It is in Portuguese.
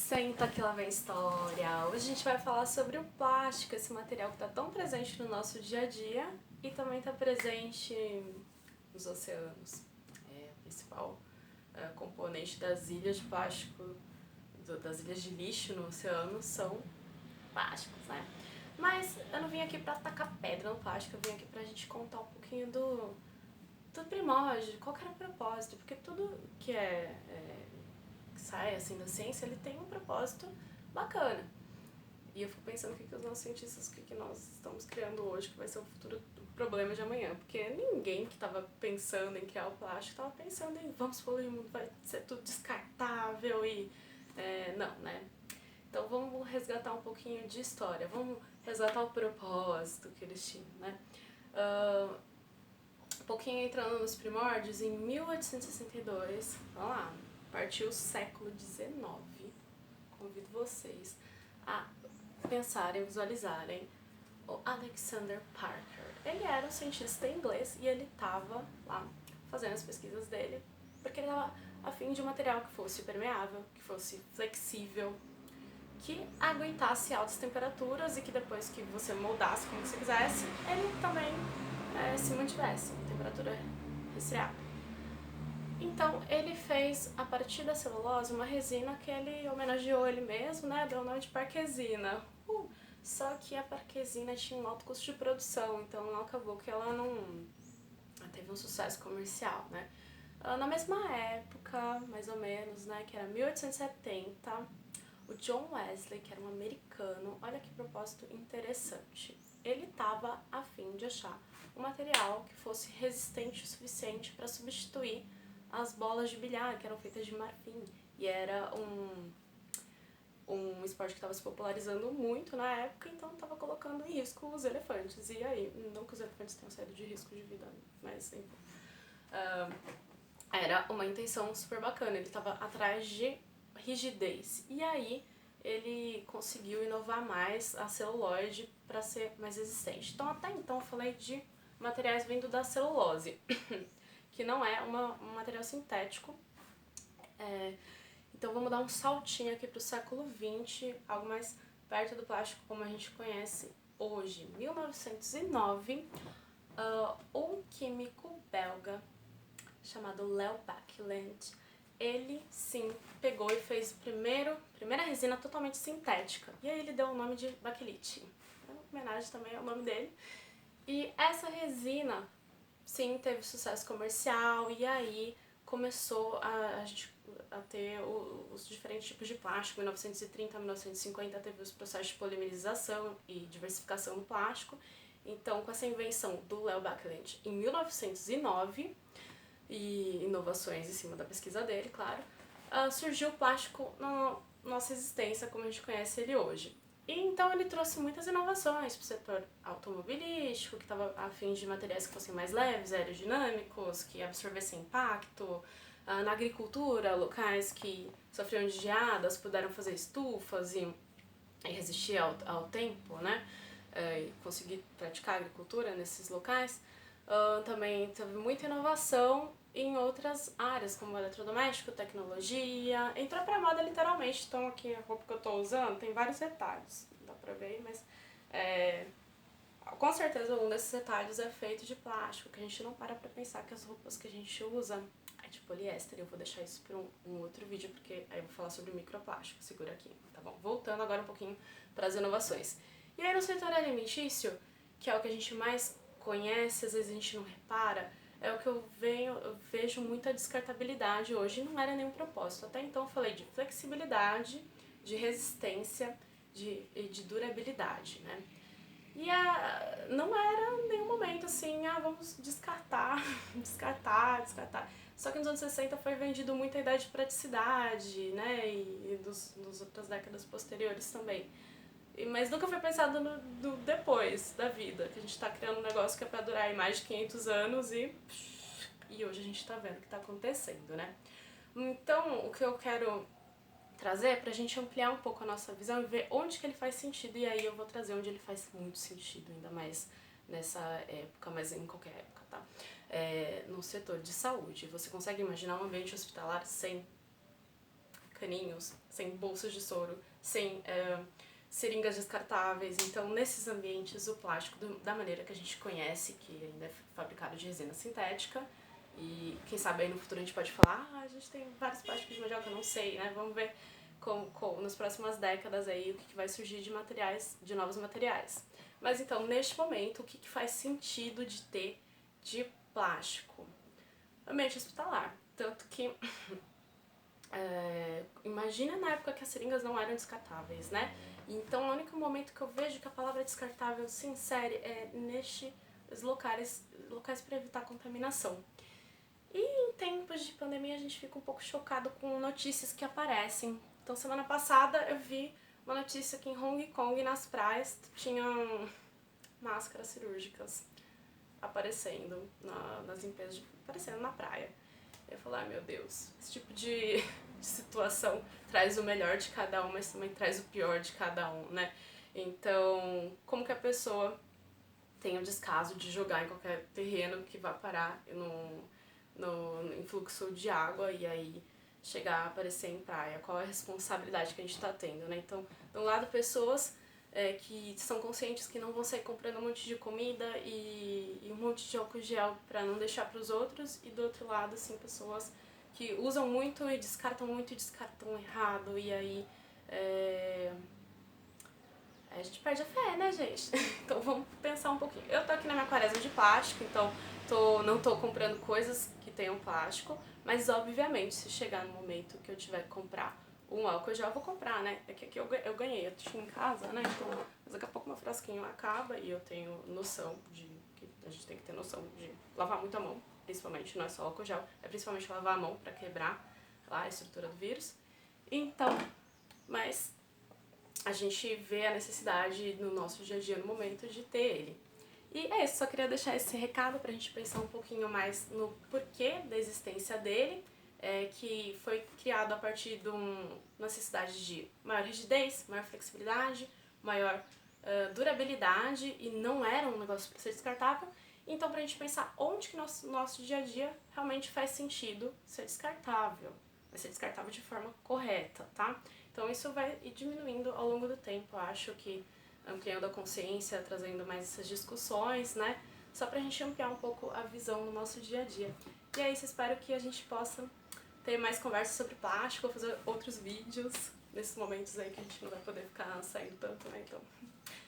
Senta que lá vem história. Hoje a gente vai falar sobre o plástico, esse material que está tão presente no nosso dia a dia e também está presente nos oceanos. É o principal componente das ilhas de plástico, das ilhas de lixo no oceano são plásticos, né? Mas eu não vim aqui pra tacar pedra no plástico, eu vim aqui pra gente contar um pouquinho do primórdio, qual que era o propósito, porque tudo que que sai assim da ciência, ele tem um propósito bacana. E eu fico pensando o que os nossos cientistas, o que nós estamos criando hoje, que vai ser o futuro problema de amanhã. Porque ninguém que estava pensando em criar o plástico estava pensando em vamos poluir o mundo, vai ser tudo descartável e... não, né? Então vamos resgatar um pouquinho de história, vamos resgatar o propósito que eles tinham, né? Um pouquinho entrando nos primórdios, em 1862, vamos lá, partiu o século XIX. Convido vocês a pensarem, visualizarem o Alexander Parker. Ele era um cientista inglês e ele estava lá fazendo as pesquisas dele porque ele estava a fim de um material que fosse permeável, que fosse flexível, que aguentasse altas temperaturas e que depois que você moldasse como você quisesse, ele também se mantivesse em temperatura resfriada. Então ele fez, a partir da celulose, uma resina que ele homenageou ele mesmo, né? Deu o nome de parquesina. Só que a parquesina tinha um alto custo de produção, então acabou que ela não teve um sucesso comercial, né? Na mesma época, mais ou menos, né, que era 1870, o John Wesley, que era um americano, olha que propósito interessante. Ele estava a fim de achar um material que fosse resistente o suficiente para substituir as bolas de bilhar, que eram feitas de marfim. E era um esporte que estava se popularizando muito na época, então estava colocando em risco os elefantes. E aí, não que os elefantes tenham saído de risco de vida, mas enfim. Era uma intenção super bacana, ele estava atrás de rigidez. E aí ele conseguiu inovar mais a celulose para ser mais resistente. Então até então eu falei de materiais vindo da celulose, que não é um material sintético. Então vamos dar um saltinho aqui para o século XX, algo mais perto do plástico como a gente conhece hoje. 1909, um químico belga chamado Leo Baekeland, ele sim pegou e fez primeira resina totalmente sintética. E aí ele deu o nome de baquelite, homenagem também ao nome dele. E essa resina sim teve sucesso comercial e aí começou a ter os diferentes tipos de plástico. Em 1930 a 1950 teve os processos de polimerização e diversificação do plástico. Então, com essa invenção do Leo Baekeland em 1909 e inovações em cima da pesquisa dele, claro, surgiu o plástico na nossa existência como a gente conhece ele hoje. E então ele trouxe muitas inovações para o setor automobilístico, que estava a fim de materiais que fossem mais leves, aerodinâmicos, que absorvessem impacto. Na agricultura, locais que sofriam de geadas puderam fazer estufas e resistir ao tempo, né? E conseguir praticar agricultura nesses locais. Também teve muita inovação em outras áreas, como eletrodoméstico, tecnologia. Entrou pra moda literalmente, então aqui a roupa que eu tô usando tem vários retalhos, não dá pra ver, mas com certeza um desses retalhos é feito de plástico, que a gente não para pra pensar que as roupas que a gente usa é de poliéster. Eu vou deixar isso para um outro vídeo, porque aí eu vou falar sobre microplástico, segura aqui, tá bom? Voltando agora um pouquinho para as inovações. E aí no setor alimentício, que é o que a gente mais conhece, às vezes a gente não repara, é o que eu vejo muita descartabilidade hoje, e não era nenhum propósito. Até então eu falei de flexibilidade, de resistência e de durabilidade, né? E não era em nenhum momento assim, vamos descartar, descartar. Só que nos anos 60 foi vendido muita ideia de praticidade, né? E dos outras décadas posteriores também. Mas nunca foi pensado no depois da vida, que a gente tá criando um negócio que é pra durar aí mais de 500 anos e hoje a gente tá vendo o que tá acontecendo, né? Então, o que eu quero trazer é pra gente ampliar um pouco a nossa visão e ver onde que ele faz sentido. E aí eu vou trazer onde ele faz muito sentido, ainda mais nessa época, mas em qualquer época, tá? No setor de saúde. Você consegue imaginar um ambiente hospitalar sem caninhos, sem bolsas de soro, sem seringas descartáveis. Então, nesses ambientes, o plástico, da maneira que a gente conhece, que ainda é fabricado de resina sintética, e quem sabe aí no futuro a gente pode falar, a gente tem vários plásticos de mandioca, não sei, né? Vamos ver nas próximas décadas aí o que vai surgir de materiais, de novos materiais. Mas então, neste momento, o que faz sentido de ter de plástico? Ambiente hospitalar. Tanto que imagina na época que as seringas não eram descartáveis, né? Então, o único momento que eu vejo que a palavra descartável se insere é nestes locais para evitar contaminação. E em tempos de pandemia a gente fica um pouco chocado com notícias que aparecem. Então, semana passada eu vi uma notícia que em Hong Kong, nas praias, tinham máscaras cirúrgicas aparecendo nas limpezas, aparecendo na praia. Eu falei, meu Deus, esse tipo de situação traz o melhor de cada um, mas também traz o pior de cada um, né? Então, como que a pessoa tem o descaso de jogar em qualquer terreno que vá parar em fluxo de água e aí chegar a aparecer em praia? Qual é a responsabilidade que a gente está tendo, né? Então, de um lado, pessoas que são conscientes que não vão sair comprando um monte de comida e um monte de álcool gel para não deixar para os outros, e do outro lado, assim, pessoas que usam muito e descartam errado, e aí a gente perde a fé, né, gente? Então vamos pensar um pouquinho. Eu tô aqui na minha quaresma de plástico, então não tô comprando coisas que tenham plástico, mas obviamente se chegar no momento que eu tiver que comprar um álcool gel, eu vou comprar, né? É que aqui eu ganhei, eu tinha em casa, né? Então, mas daqui a pouco meu frasquinho acaba e eu tenho noção de que a gente tem que ter noção de lavar muito a mão, principalmente, não é só álcool gel, é principalmente lavar a mão pra quebrar lá a estrutura do vírus. Então, mas a gente vê a necessidade no nosso dia a dia, no momento, de ter ele. E é isso, só queria deixar esse recado pra gente pensar um pouquinho mais no porquê da existência dele, que foi criado a partir de uma necessidade de maior rigidez, maior flexibilidade, maior durabilidade, e não era um negócio para ser descartável. Então, pra gente pensar onde que nosso dia a dia realmente faz sentido ser descartável. Vai ser descartável de forma correta, tá? Então isso vai ir diminuindo ao longo do tempo, eu acho que ampliando a consciência, trazendo mais essas discussões, né? Só pra gente ampliar um pouco a visão no nosso dia a dia. E é isso, espero que a gente possa ter mais conversas sobre plástico, fazer outros vídeos nesses momentos aí que a gente não vai poder ficar saindo tanto, né? Então,